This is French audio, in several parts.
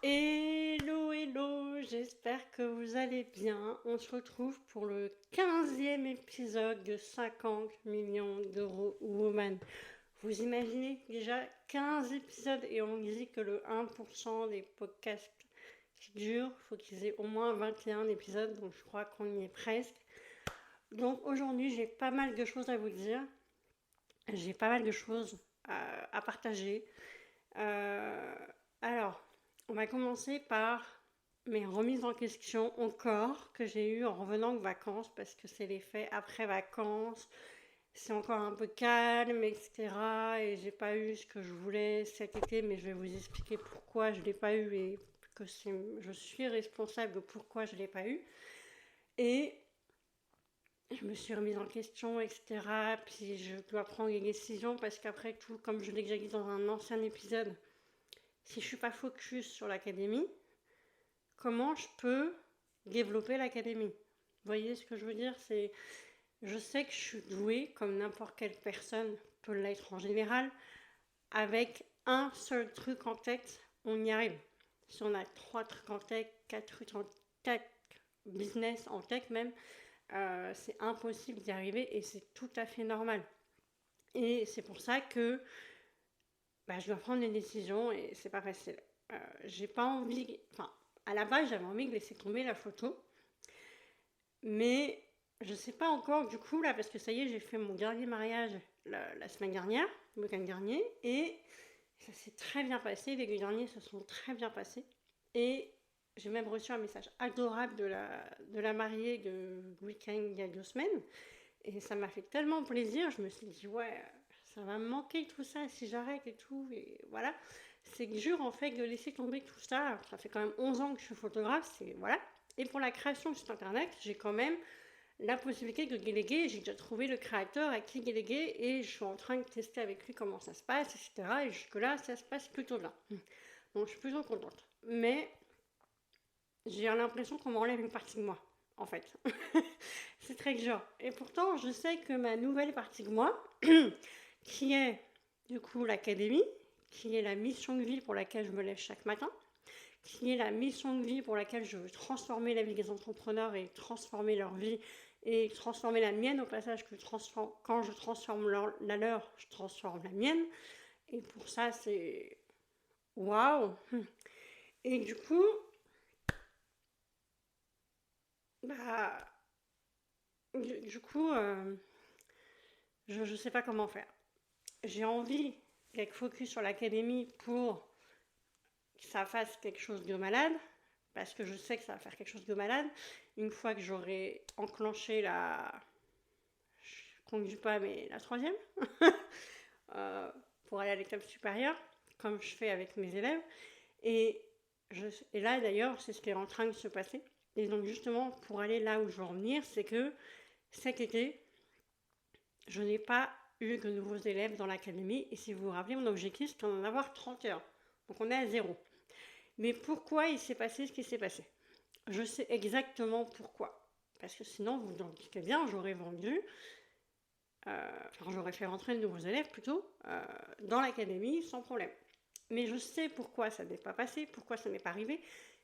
Hello, hello, j'espère que vous allez bien. On se retrouve pour le 15e épisode de 50 millions d'euros Woman. Vous imaginez déjà 15 épisodes et on dit que le 1% des podcasts qui durent, il faut qu'ils aient au moins 21 épisodes, donc je crois qu'on y est presque. Donc aujourd'hui, j'ai pas mal de choses à vous dire. J'ai pas mal de choses à partager. Euh, alors, on va commencer par mes remises en question encore que j'ai eues en revenant de vacances parce que c'est l'effet après vacances. C'est encore un peu calme, etc. Et j'ai pas eu ce que je voulais cet été, mais je vais vous expliquer pourquoi je l'ai pas eu et que je suis responsable de pourquoi je l'ai pas eu. Et je me suis remise en question, etc. Puis je dois prendre des décisions parce qu'après tout, comme je l'ai déjà dit dans un ancien épisode, si je suis pas focus sur l'académie, comment je peux développer l'académie? Vous voyez ce que je veux dire? Je sais que je suis douée, comme n'importe quelle personne peut l'être en général. Avec un seul truc en tête, on y arrive. Si on a 3 trucs en tête, 4 trucs en tête, business en tête même, c'est impossible d'y arriver et c'est tout à fait normal. Et c'est pour ça que je dois prendre des décisions et c'est pas facile. J'ai pas envie, enfin, à la base j'avais envie de laisser tomber la photo, mais je sais pas encore du coup là parce que ça y est, j'ai fait mon dernier mariage la semaine dernière, le week-end dernier, et ça s'est très bien passé. Les deux derniers se sont très bien passés et j'ai même reçu un message adorable de la mariée de week-end il y a 2 semaines. Et ça m'a fait tellement plaisir, je me suis dit, ouais, ça va me manquer tout ça si j'arrête et tout. Et voilà, c'est dur en fait de laisser tomber tout ça. Ça fait quand même 11 ans que je suis photographe, c'est voilà. Et pour la création de site internet, j'ai quand même la possibilité de déléguer. J'ai déjà trouvé le créateur à qui déléguer et je suis en train de tester avec lui comment ça se passe, etc. Et jusque-là, ça se passe plutôt bien. Donc je suis plutôt contente. Mais j'ai l'impression qu'on m'enlève une partie de moi, en fait. C'est très dur. Et pourtant, je sais que ma nouvelle partie de moi, qui est du coup l'académie, qui est la mission de vie pour laquelle je me lève chaque matin, qui est la mission de vie pour laquelle je veux transformer la vie des entrepreneurs et transformer leur vie et transformer la mienne au passage, quand je transforme la leur, je transforme la mienne. Et pour ça, c'est waouh! Et du coup, bah, du coup, je ne sais pas comment faire. J'ai envie d'être focus sur l'académie pour que ça fasse quelque chose de malade, parce que je sais que ça va faire quelque chose de malade. Une fois que j'aurai enclenché je ne conduis pas, mais la troisième, euh, pour aller à l'étape supérieure, comme je fais avec mes élèves. Et, et là, d'ailleurs, c'est ce qui est en train de se passer. Et donc, justement, pour aller là où je veux en venir, c'est que cet été, je n'ai pas eu de nouveaux élèves dans l'académie. Et si vous vous rappelez, mon objectif, c'est d'en avoir 31. Donc, on est à 0. Mais pourquoi il s'est passé ce qui s'est passé? Je sais exactement pourquoi. Parce que sinon, vous en dites bien, j'aurais vendu, j'aurais fait rentrer de nouveaux élèves plutôt, dans l'académie sans problème. Mais je sais pourquoi ça n'est pas passé, pourquoi ça n'est pas arrivé.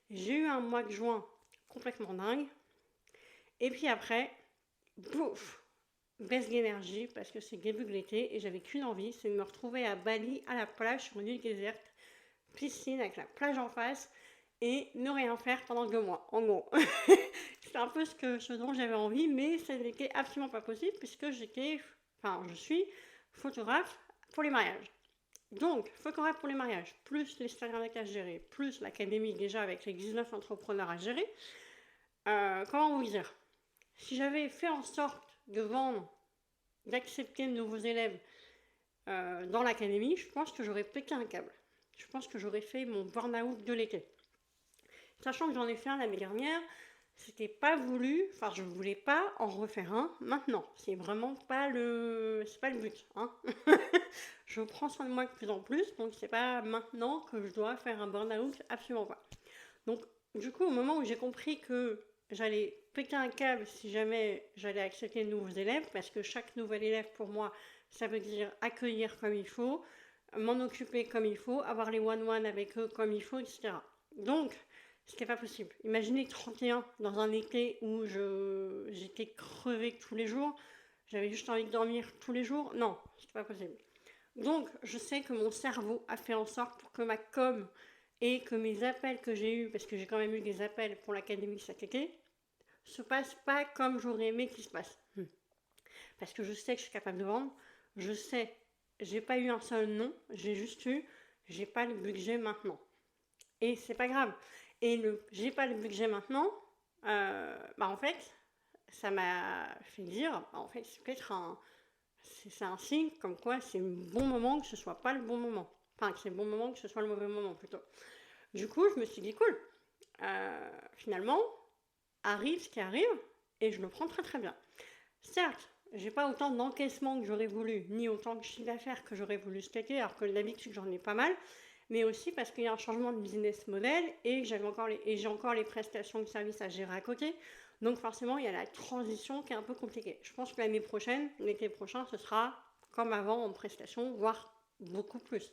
J'ai eu un mois de juin complètement dingue. Et puis après, bouf, baisse d'énergie parce que c'est le début de l'été et j'avais qu'une envie, c'est de me retrouver à Bali, à la plage, sur une île déserte, piscine avec la plage en face et ne rien faire pendant 2 mois, en gros. C'est un peu ce dont j'avais envie, mais ça n'était absolument pas possible puisque je suis photographe pour les mariages. Donc, photographe pour les mariages, plus les site internet à gérer, plus l'académie déjà avec les 19 entrepreneurs à gérer. Comment vous dire? Si j'avais fait en sorte de vendre, d'accepter de nouveaux élèves dans l'académie, je pense que j'aurais pété un câble. Je pense que j'aurais fait mon burn-out de l'été. Sachant que j'en ai fait un l'année dernière, c'était pas voulu, enfin je voulais pas en refaire un maintenant. C'est vraiment pas c'est pas le but, hein. Je prends soin de moi de plus en plus, donc c'est pas maintenant que je dois faire un burn-out, absolument pas. Donc du coup, au moment où j'ai compris que j'allais péter un câble si jamais j'allais accepter de nouveaux élèves, parce que chaque nouvel élève pour moi, ça veut dire accueillir comme il faut, m'en occuper comme il faut, avoir les one-one avec eux comme il faut, etc. Donc, c'était pas possible. Imaginez 31 dans un été où j'étais crevée tous les jours, j'avais juste envie de dormir tous les jours. Non, c'était pas possible. Donc, je sais que mon cerveau a fait en sorte pour que ma com et que mes appels que j'ai eus, parce que j'ai quand même eu des appels pour l'académie cet été, se passent pas comme j'aurais aimé qu'ils se passent. Parce que je sais que je suis capable de vendre, je sais, j'ai pas eu un seul non, j'ai juste eu, j'ai pas le budget maintenant. Et c'est pas grave. Et le j'ai pas le budget maintenant, en fait, ça m'a fait dire, en fait, c'est peut-être c'est un signe comme quoi c'est le bon moment que ce soit pas le bon moment. Enfin, que c'est le bon moment que ce soit le mauvais moment plutôt. Du coup, je me suis dit, cool, finalement, arrive ce qui arrive, et je le prends très très bien. Certes, j'ai pas autant d'encaissement que j'aurais voulu, ni autant de chiffre d'affaires que j'aurais voulu cet été, alors que d'habitude j'en ai pas mal, mais aussi parce qu'il y a un changement de business model et j'ai encore les prestations de services à gérer à côté. Donc forcément, il y a la transition qui est un peu compliquée. Je pense que l'année prochaine, l'été prochain, ce sera comme avant en prestation, voire beaucoup plus.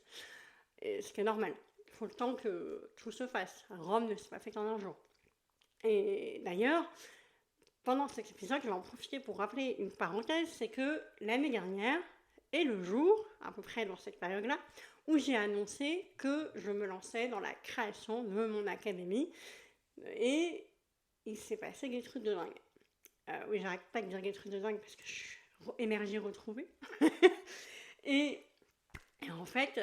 Et ce qui est normal. Il faut le temps que tout se fasse. Rome ne s'est pas fait qu'en un jour. Et d'ailleurs, pendant cet épisode, je vais en profiter pour rappeler une parenthèse, c'est que l'année dernière est le jour, à peu près dans cette période-là, où j'ai annoncé que je me lançais dans la création de mon académie. Et il s'est passé des trucs de dingue. Oui, j'arrête pas de dire des trucs de dingue parce que je suis énergie retrouvée. et, et en fait,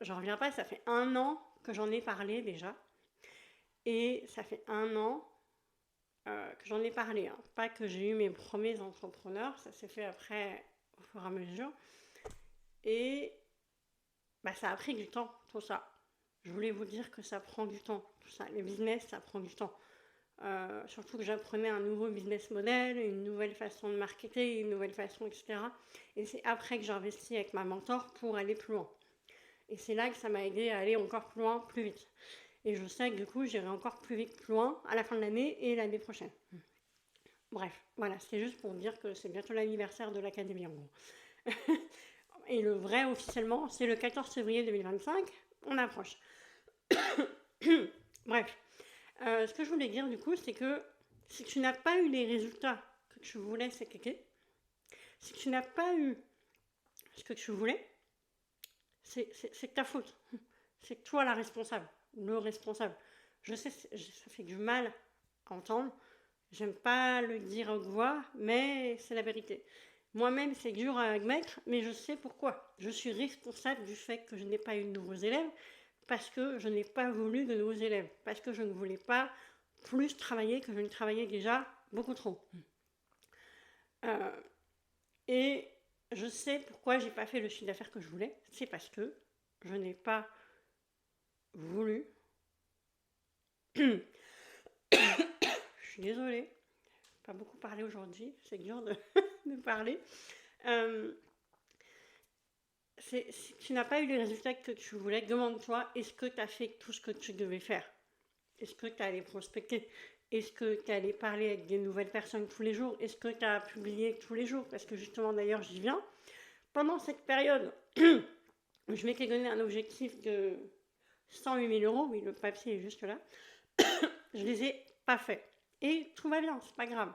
j'en reviens pas, ça fait 1 an que j'en ai parlé déjà. Et ça fait 1 an que j'en ai parlé. Hein. Pas que j'ai eu mes premiers entrepreneurs, ça s'est fait après au fur et à mesure. Et ça a pris du temps, tout ça. Je voulais vous dire que ça prend du temps, tout ça. Le business, ça prend du temps. Surtout que j'apprenais un nouveau business model, une nouvelle façon de marketer, une nouvelle façon, etc. Et c'est après que j'ai investi avec ma mentor pour aller plus loin. Et c'est là que ça m'a aidé à aller encore plus loin, plus vite. Et je sais que du coup, j'irai encore plus vite, plus loin à la fin de l'année et l'année prochaine. Bref, voilà, c'était juste pour dire que c'est bientôt l'anniversaire de l'académie en gros. Et le vrai officiellement, c'est le 14 février 2025, on approche. Bref, ce que je voulais dire du coup, c'est que si tu n'as pas eu les résultats que tu voulais cet été, si tu n'as pas eu ce que tu voulais, c'est ta faute. C'est toi la responsable, le responsable. Je sais, ça fait du mal à entendre. J'aime pas le dire à voix, mais c'est la vérité. Moi-même, c'est dur à admettre, mais je sais pourquoi. Je suis responsable du fait que je n'ai pas eu de nouveaux élèves, parce que je n'ai pas voulu de nouveaux élèves, parce que je ne voulais pas plus travailler que je ne travaillais déjà beaucoup trop. Et je sais pourquoi j'ai pas fait le chiffre d'affaires que je voulais. C'est parce que je n'ai pas voulu. Je suis désolée, pas beaucoup parlé aujourd'hui, c'est dur de parler. Si tu n'as pas eu les résultats que tu voulais, demande-toi, est-ce que tu as fait tout ce que tu devais faire? Est-ce que tu es allé prospecter? Est-ce que tu es allé parler avec des nouvelles personnes tous les jours? Est-ce que tu as publié tous les jours? Parce que justement, d'ailleurs, j'y viens. Pendant cette période, je m'étais donné un objectif de 108 000 euros. Oui, le papier est juste là. Je ne les ai pas faits. Et tout va bien, c'est pas grave.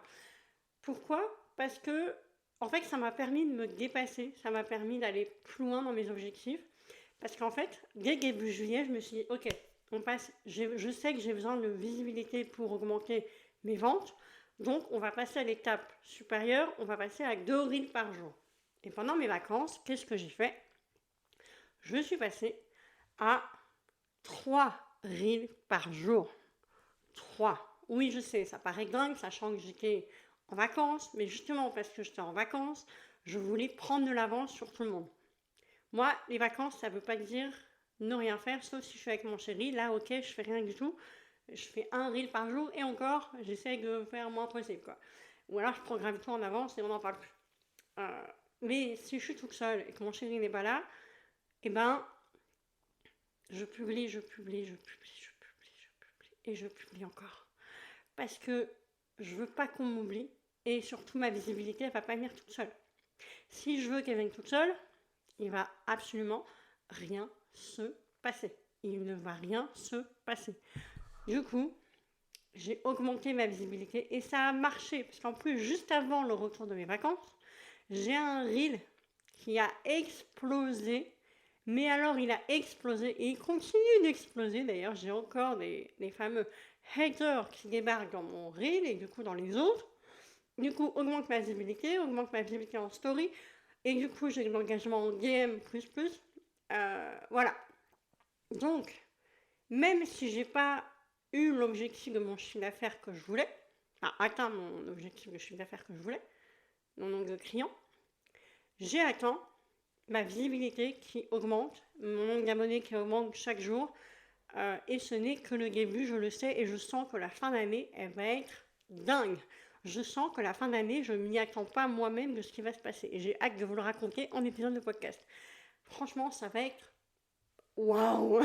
Pourquoi? Parce que, en fait, ça m'a permis de me dépasser. Ça m'a permis d'aller plus loin dans mes objectifs. Parce qu'en fait, dès début juillet, je me suis dit, ok, on passe, je sais que j'ai besoin de visibilité pour augmenter mes ventes. Donc, on va passer à l'étape supérieure. On va passer à 2 reels par jour. Et pendant mes vacances, qu'est-ce que j'ai fait? Je suis passée à 3 reels par jour. 3. Oui, je sais, ça paraît dingue, sachant que j'étais en vacances, mais justement parce que j'étais en vacances, je voulais prendre de l'avance sur tout le monde. Moi, les vacances, ça ne veut pas dire ne rien faire, sauf si je suis avec mon chéri. Là, ok, je fais rien du tout. Je fais 1 reel par jour et encore, j'essaie de faire moins possible, quoi. Ou alors, je programme tout en avance et on n'en parle plus. Mais si je suis toute seule et que mon chéri n'est pas là, eh ben, je publie et je publie encore. Parce que je veux pas qu'on m'oublie et surtout ma visibilité, elle va pas venir toute seule. Si je veux qu'elle vienne toute seule, il va absolument rien se passer. Il ne va rien se passer. Du coup, j'ai augmenté ma visibilité et ça a marché. Parce qu'en plus, juste avant le retour de mes vacances, j'ai un reel qui a explosé. Mais alors, il a explosé et il continue d'exploser. D'ailleurs, j'ai encore des fameux haters qui débarquent dans mon reel et du coup dans les autres. Du coup, augmente ma visibilité en story. Et du coup, j'ai de l'engagement en DM++. Voilà. Donc, même si j'ai pas eu l'objectif de mon chiffre d'affaires que je voulais, enfin, atteint mon objectif de chiffre d'affaires que je voulais, mon nombre de clients, j'ai atteint ma visibilité qui augmente, mon nombre d'abonnés qui augmente chaque jour. Et ce n'est que le début, je le sais, et je sens que la fin d'année, elle va être dingue. Je sens que la fin d'année, je ne m'y attends pas moi-même de ce qui va se passer. Et j'ai hâte de vous le raconter en épisode de podcast. Franchement, ça va être waouh.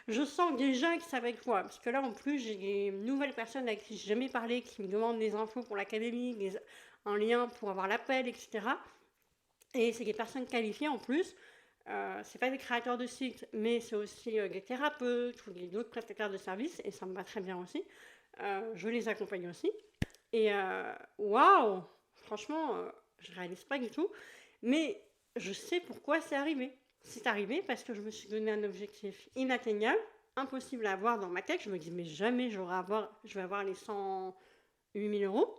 Je sens déjà que ça va être quoi. Parce que là, en plus, j'ai des nouvelles personnes avec qui j'ai jamais parlé, qui me demandent des infos pour l'académie, un lien pour avoir l'appel, etc. Et c'est des personnes qualifiées en plus. C'est pas des créateurs de sites, mais c'est aussi des thérapeutes ou d'autres prestataires de services, et ça me va très bien aussi. Je les accompagne aussi. Et waouh, franchement, je réalise pas du tout, mais je sais pourquoi c'est arrivé. C'est arrivé parce que je me suis donné un objectif inatteignable, impossible à avoir dans ma tête. Je me dis, mais jamais je vais avoir les 108 000 euros,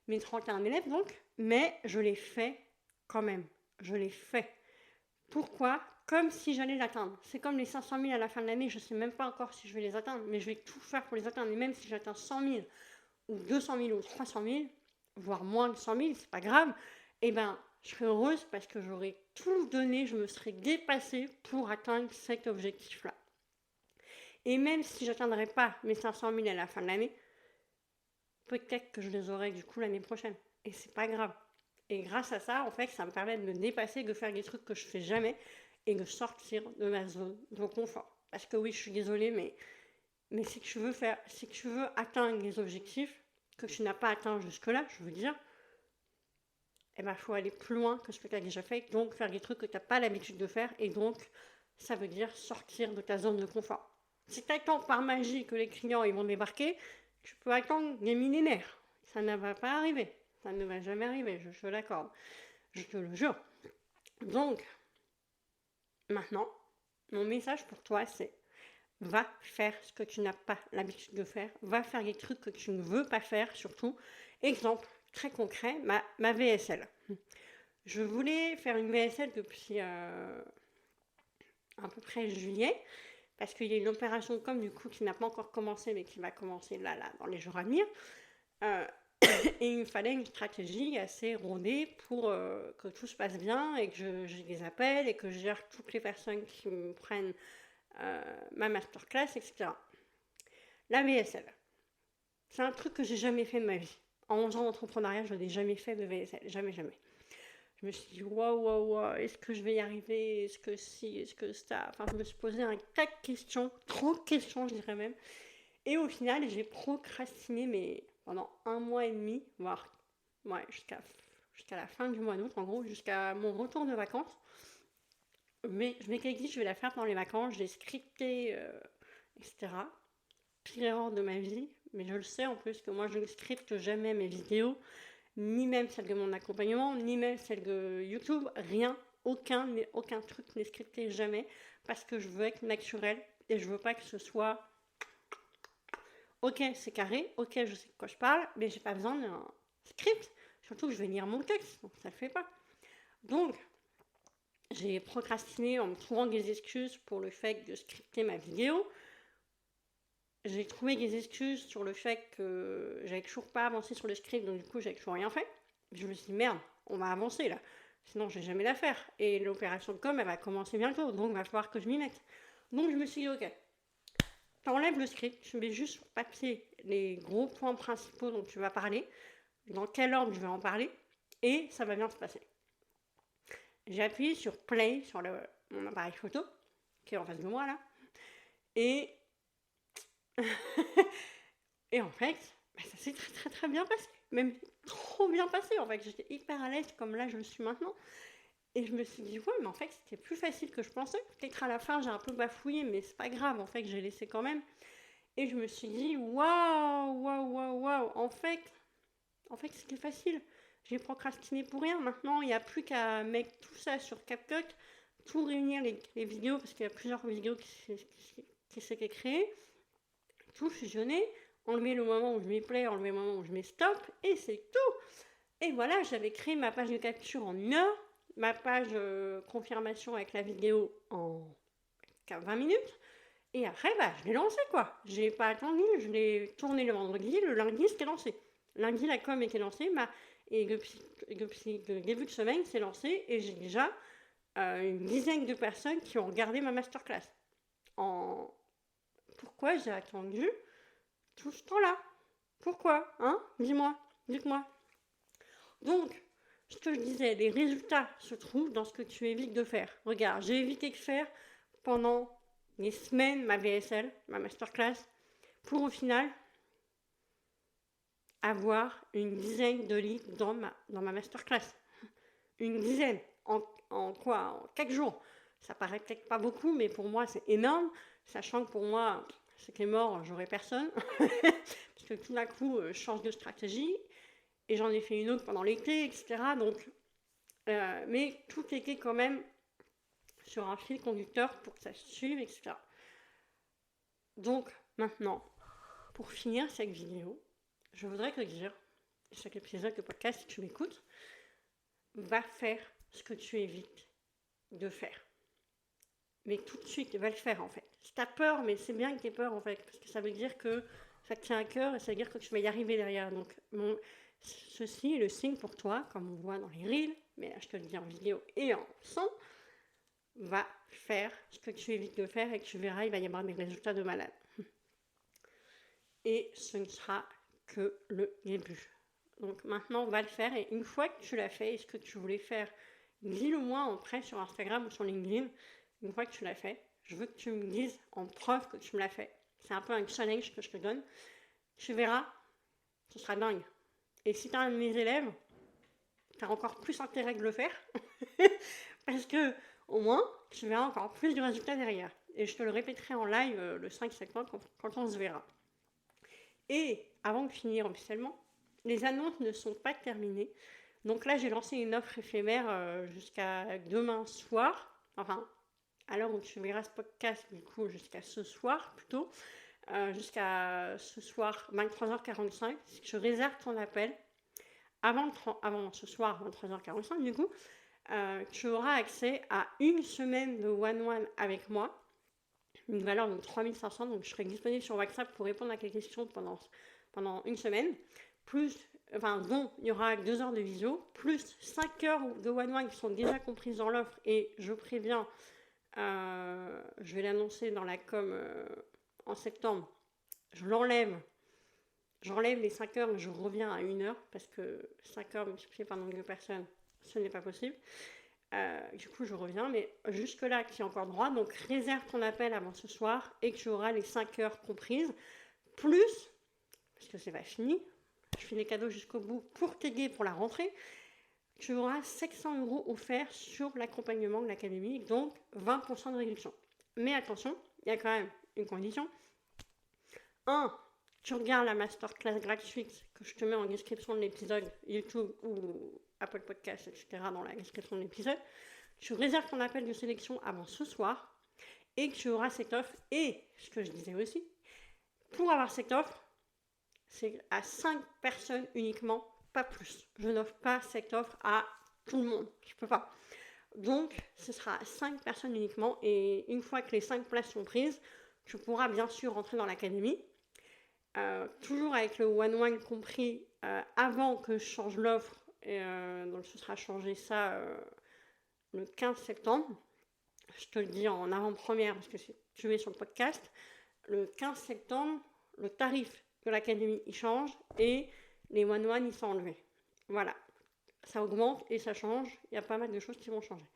mes 31 élèves donc, mais je l'ai fait quand même. Je l'ai fait. Pourquoi? Comme si j'allais l'atteindre. C'est comme les 500 000 à la fin de l'année, je ne sais même pas encore si je vais les atteindre, mais je vais tout faire pour les atteindre. Et même si j'atteins 100 000 ou 200 000 ou 300 000, voire moins de 100 000, c'est pas grave, eh ben, je serai heureuse parce que j'aurai tout donné, je me serai dépassée pour atteindre cet objectif-là. Et même si je n'atteindrai pas mes 500 000 à la fin de l'année, peut-être que je les aurai du coup l'année prochaine. Et c'est pas grave. Et grâce à ça, en fait, ça me permet de me dépasser, de faire des trucs que je fais jamais et de sortir de ma zone de confort. Parce que oui, je suis désolée, mais si tu veux atteindre les objectifs que tu n'as pas atteints jusque-là, je veux dire, eh ben, faut aller plus loin que ce que tu as déjà fait, donc faire des trucs que tu n'as pas l'habitude de faire, et donc, ça veut dire sortir de ta zone de confort. Si tu attends par magie que les clients ils vont débarquer, tu peux attendre des millénaires. Ça ne va pas arriver. Ça ne va jamais arriver, je te l'accorde. Je te le jure. Donc, maintenant, mon message pour toi, c'est va faire ce que tu n'as pas l'habitude de faire. Va faire les trucs que tu ne veux pas faire, surtout. Exemple très concret, ma VSL. Je voulais faire une VSL depuis à peu près juillet, parce qu'il y a une opération de com du coup qui n'a pas encore commencé, mais qui va commencer là dans les jours à venir. Et il me fallait une stratégie assez rodée pour que tout se passe bien et que j'ai des appels et que je gère toutes les personnes qui me prennent ma masterclass, etc. La VSL, c'est un truc que j'ai jamais fait de ma vie. En 11 ans d'entrepreneuriat, je n'ai jamais fait de VSL, jamais. Je me suis dit, waouh, est-ce que je vais y arriver? Est-ce que si? Est-ce que ça? Enfin, je me suis posé un tas de questions, trop de questions, je dirais même. Et au final, j'ai procrastiné, mais pendant 1 mois et demi, voire jusqu'à la fin du mois d'août, en gros, jusqu'à mon retour de vacances. Mais je m'étais dit, je vais la faire pendant les vacances, je l'ai scripté, etc. Pire erreur de ma vie, mais je le sais en plus que moi, je ne scripte jamais mes vidéos, ni même celle de mon accompagnement, ni même celle de YouTube, rien, aucun truc n'est scripté jamais, parce que je veux être naturelle et je veux pas que ce soit ok, c'est carré, ok, je sais de quoi je parle, mais j'ai pas besoin d'un script, surtout que je vais lire mon texte, donc ça le fait pas. Donc, j'ai procrastiné en me trouvant des excuses pour le fait de scripter ma vidéo. J'ai trouvé des excuses sur le fait que j'avais toujours pas avancé sur le script, donc du coup j'avais toujours rien fait. Je me suis dit merde, on va avancer là, sinon je vais jamais la faire. Et l'opération de com elle va commencer bientôt, donc il va falloir que je m'y mette. Donc je me suis dit ok, t'enlèves le script, tu mets juste sur papier les gros points principaux dont tu vas parler, dans quel ordre je vais en parler, et ça va bien se passer. J'ai appuyé sur play sur mon appareil photo, qui est en face de moi là, et et en fait, ça s'est très très très bien passé, même trop bien passé en fait, j'étais hyper à l'aise comme là je le suis maintenant, et je me suis dit ouais mais en fait c'était plus facile que je pensais, peut-être à la fin j'ai un peu bafouillé mais c'est pas grave en fait j'ai laissé quand même, Et je me suis dit, waouh, waouh, waouh, waouh, en fait, c'était facile. J'ai procrastiné pour rien. Maintenant, il n'y a plus qu'à mettre tout ça sur CapCut, tout réunir les vidéos, parce qu'il y a plusieurs vidéos qui s'étaient créées, tout fusionner, enlever le moment où je mets play, enlever le moment où je mets stop, et c'est tout. Et voilà, j'avais créé ma page de capture en 1 heure, ma page confirmation avec la vidéo en 20 minutes. Et après, je l'ai lancé quoi. J'ai pas attendu, je l'ai tourné le vendredi, le lundi c'était lancé. Lundi la com était lancée, et depuis le début de semaine c'est lancé et j'ai déjà une dizaine de personnes qui ont regardé ma masterclass. Pourquoi j'ai attendu tout ce temps-là? Pourquoi? Hein? Dites-moi. Donc, ce que je disais, les résultats se trouvent dans ce que tu évites de faire. Regarde, j'ai évité de faire pendant les semaines ma VSL, ma masterclass, pour au final avoir une dizaine de leads dans ma masterclass. Une dizaine. En 4 jours. Ça paraît peut-être pas beaucoup, mais pour moi c'est énorme, sachant que pour moi c'était mort, j'aurais personne. Parce que tout d'un coup, je change de stratégie. Et j'en ai fait une autre pendant l'été, etc. Donc, mais tout était quand même sur un fil conducteur pour que ça se suive, etc. Donc, maintenant, pour finir cette vidéo, je voudrais te dire, chaque épisode de podcast, si tu m'écoutes, va faire ce que tu évites de faire. Mais tout de suite, va le faire en fait. Si tu as peur, mais c'est bien que tu aies peur en fait, parce que ça veut dire que ça te tient à cœur et ça veut dire que tu vas y arriver derrière. Donc, ceci est le signe pour toi, comme on voit dans les reels, mais là je te le dis en vidéo et en son, va faire ce que tu évites de faire et que tu verras, il va y avoir des résultats de malade. Et ce ne sera que le début. Donc maintenant, va le faire et une fois que tu l'as fait et ce que tu voulais faire, dis-le moi en prêt sur Instagram ou sur LinkedIn. Une fois que tu l'as fait, je veux que tu me dises en preuve que tu me l'as fait. C'est un peu un challenge que je te donne. Tu verras, ce sera dingue. Et si tu es un de mes élèves, tu as encore plus intérêt de le faire. Parce que au moins, tu verras encore plus de résultats derrière. Et je te le répéterai en live le 5 septembre quand on se verra. Et avant de finir officiellement, les annonces ne sont pas terminées. Donc là, j'ai lancé une offre éphémère jusqu'à demain soir. Enfin, à l'heure où tu verras ce podcast, du coup, jusqu'à ce soir plutôt. Jusqu'à ce soir, 23h45. Si tu réserves ton appel, avant ce soir, 23h45, du coup, tu auras accès à une semaine de one-one avec moi. Une valeur de 3500, donc je serai disponible sur WhatsApp pour répondre à tes questions pendant une semaine, dont il y aura 2 heures de visio, plus 5 heures de one-one qui sont déjà comprises dans l'offre, et je préviens, je vais l'annoncer dans la com en septembre, j'enlève les 5 heures, mais je reviens à 1 heure, parce que 5 heures multipliées par nombre de personnes, ce n'est pas possible. Du coup je reviens, mais jusque là tu as encore droit, donc réserve ton appel avant ce soir et que tu auras les 5 heures comprises, plus, parce que c'est pas fini, je fais les cadeaux jusqu'au bout pour t'aider pour la rentrée, tu auras 700 € offerts sur l'accompagnement de l'académie, donc 20% de réduction. Mais attention, il y a quand même une condition. 1. Tu regardes la masterclass gratuite que je te mets en description de l'épisode YouTube ou Apple Podcast, etc. dans la description de l'épisode. Tu réserves ton appel de sélection avant ce soir et tu auras cette offre. Et ce que je disais aussi, pour avoir cette offre, c'est à 5 personnes uniquement, pas plus. Je n'offre pas cette offre à tout le monde. Je peux pas. Donc, ce sera à 5 personnes uniquement. Et une fois que les 5 places sont prises, tu pourras bien sûr rentrer dans l'académie. Toujours avec le one-one compris avant que je change l'offre. Donc ce sera changé ça le 15 septembre. Je te le dis en avant-première parce que tu es sur le podcast. Le 15 septembre, le tarif de l'académie il change et les one-one ils sont enlevés. Voilà, ça augmente et ça change. Il y a pas mal de choses qui vont changer.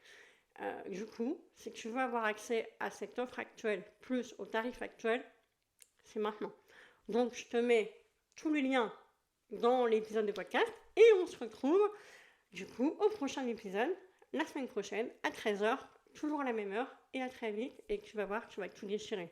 Du coup, si tu veux avoir accès à cette offre actuelle plus au tarif actuel, c'est maintenant. Donc je te mets tous les liens dans l'épisode de podcast et on se retrouve du coup au prochain épisode la semaine prochaine à 13h, toujours à la même heure, et à très vite, et tu vas voir, tu vas tout déchirer.